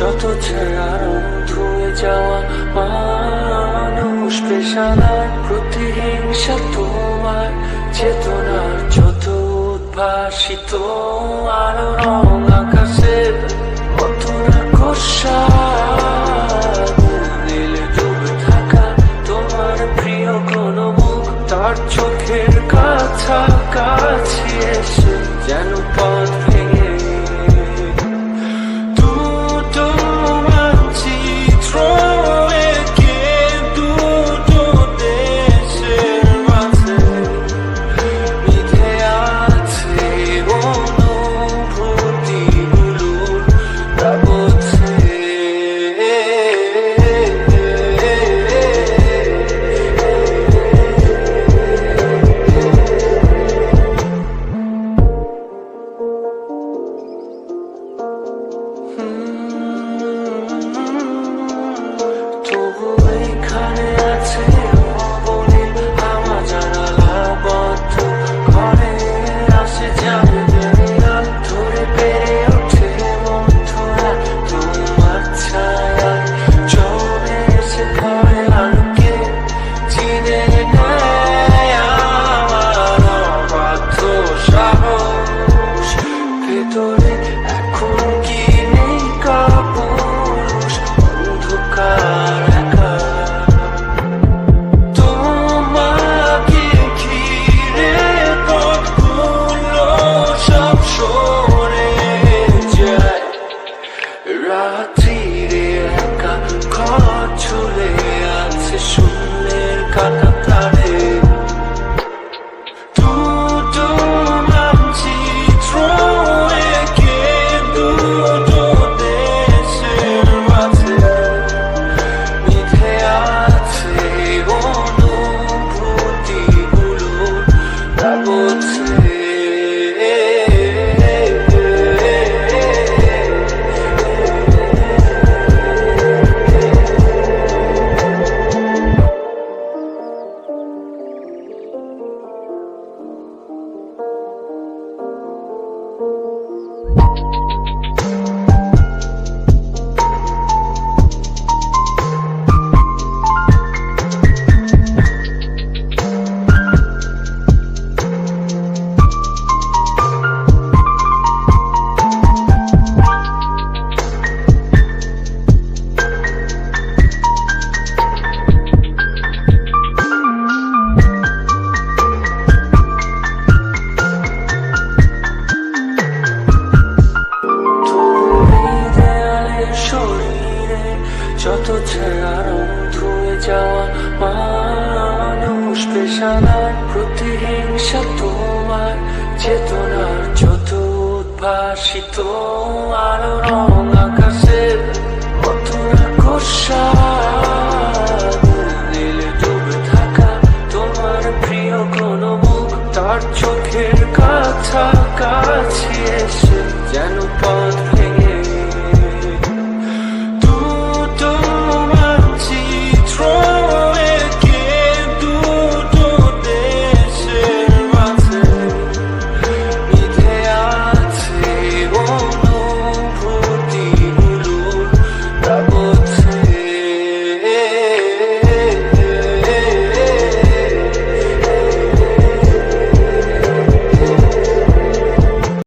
যত ছেঁড়া রং ধুয়ে যাওয়া মানুষ পেশাদার প্রতিহিংসা তোমার চেতনার যত উদ্ভাসিত আলো রং আকাশের কত না কষা নীলে ডুবে থাকা তোমার প্রিয় কোনো মুখ তার চোখের কাছাকাছি এসে যেন পথ ভেঙে রাত্রিরে একা ঘর ঝুলে আছে শূন্যের কাটা তারে দুটো মানচিত্র এঁকে দুটো দেশের মাঝে মিথে আছে অনুভূতিগুলোর কাগজে যত ছেঁড়া রং ধুয়ে যাওয়া মানুষ পেশাদার প্রতিহিংসা তোমার চেতনার যত উদ্ভাসিত আলো রং আকাশের কত না কষা নীলে ডুবে থাকা তোমার প্রিয় কোনো মুখ তার চোখের কাছাকাছি এসে যেন